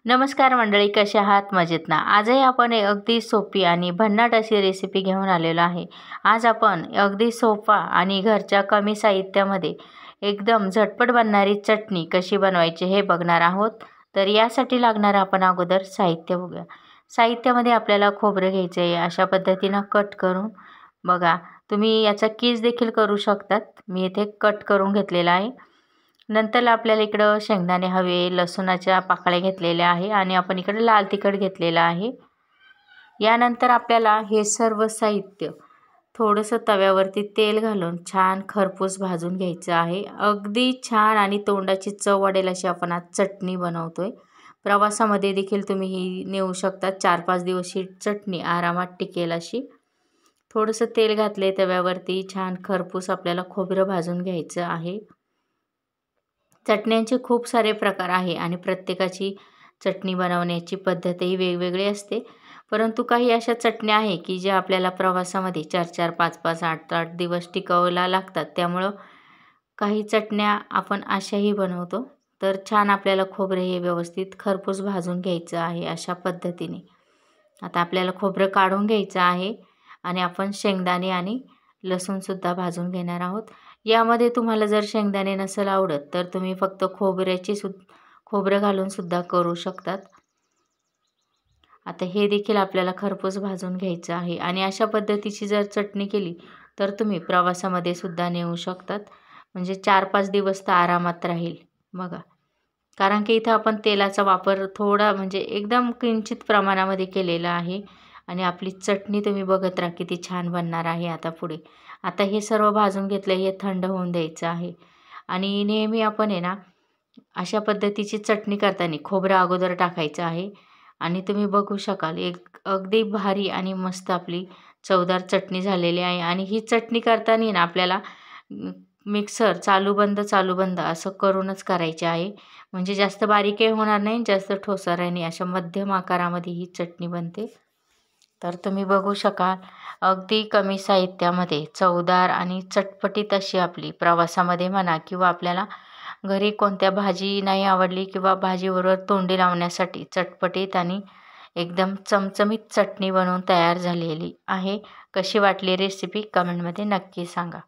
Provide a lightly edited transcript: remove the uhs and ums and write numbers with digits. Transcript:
नमस्कार मंडळी, कशा आहात? मजेत ना? आजही आपण एक अगदी सोपी आणि भन्नाट अशी रेसिपी घेऊन आलेलो आहे। आज आपण अगदी सोपा आणि घरच्या कमी साहित्यामध्ये एकदम झटपट बनणारी चटणी कशी बनवायची हे बघणार आहोत। तर यासाठी लागणार आपण अगोदर साहित्य बघूया। साहित्यामध्ये आपल्याला खोबरं घ्यायचं आहे, अशा पद्धतीनं कट करून बघा। तुम्ही याचा कीस देखील करू शकतात, मी इथे कट करून घेतलेला आहे। नंतर आपल्याला इकडं शेंगदाणे हवे, लसूणाच्या पाकळ्या घेतलेल्या आहे आणि आपण इकडे लाल तिखट घेतलेला आहे। यानंतर आपल्याला हे सर्व साहित्य थोडंसं तव्यावरती तेल घालून छान खरपूस भाजून घ्यायचं आहे। अगदी छान आणि तोंडाची चव वाढेल अशी आपण आज चटणी बनवतोय। प्रवासामध्ये देखील तुम्ही ही नेऊ शकता, 4-5 दिवस ही चटणी आरामात टिकेल अशी। थोडंसं तेल घातले तव्यावरती, छान खरपूस आपल्याला खोबरं भाजून घ्यायचं आहे। चटण्यांचे खूप सारे प्रकार आहे आणि प्रत्येकाची चटणी बनवण्याची पद्धतही वेगवेगळी असते, परंतु काही अशा चटण्या आहे की ज्या आपल्याला प्रवासामध्ये 4-4, 5-5, 8-8 दिवस टिकवायला लागतात। त्यामुळं काही चटण्या आपण अशाही बनवतो। तर छान आपल्याला खोबरे हे व्यवस्थित खरपूस भाजून घ्यायचं आहे अशा पद्धतीने। आता आपल्याला खोबरं काढून घ्यायचं आहे आणि आपण शेंगदाणे आणि लसूणसुद्धा भाजून घेणार आहोत। यामध्ये तुम्हाला जर शेंगदाणे नसेल आवडत तर तुम्ही फक्त खोबरं घालून सुद्धा करू शकतात। आता हे देखील आपल्याला खरपूस भाजून घ्यायचं आहे आणि अशा पद्धतीची जर चटणी केली तर तुम्ही प्रवासामध्ये सुद्धा नेऊ शकतात, म्हणजे 4-5 दिवस तर आरामात राहील बघा। कारण की इथं आपण तेलाचा वापर थोडा म्हणजे एकदम किंचित प्रमाणामध्ये केलेला आहे आणि आपली चटणी तुम्ही बघत राहा किती छान बनणार आहे। आता हे सर्व भाजून घेतलं, हे थंड होऊन द्यायचं आहे। आणि नेहमी आपण आहे ना अशा पद्धतीची चटणी करताना खोबरं अगोदर टाकायचं आहे आणि तुम्ही बघू शकाल एक अगदी भारी आणि मस्त आपली चवदार चटणी झालेली आहे। आणि ही चटणी करताना ना आपल्याला मिक्सर चालू बंद असं करूनच करायचे आहे, म्हणजे जास्त बारीकही होणार नाही, जास्त ठोसरही नाही, अशा मध्यम आकारामध्ये ही चटणी बनते। तर तुम्ही बघू शकाल अगदी कमी साहित्यामध्ये चवदार आणि चटपटीत अशी आपली प्रवासामध्ये म्हणा किंवा आपल्याला घरी कोणत्या भाजी नाही आवडली किंवा भाजीबरोबर तोंडी लावण्यासाठी चटपटीत आणि एकदम चमचमीत चटणी बनवून तयार झालेली आहे। कशी वाटली रेसिपी कमेंटमध्ये नक्की सांगा।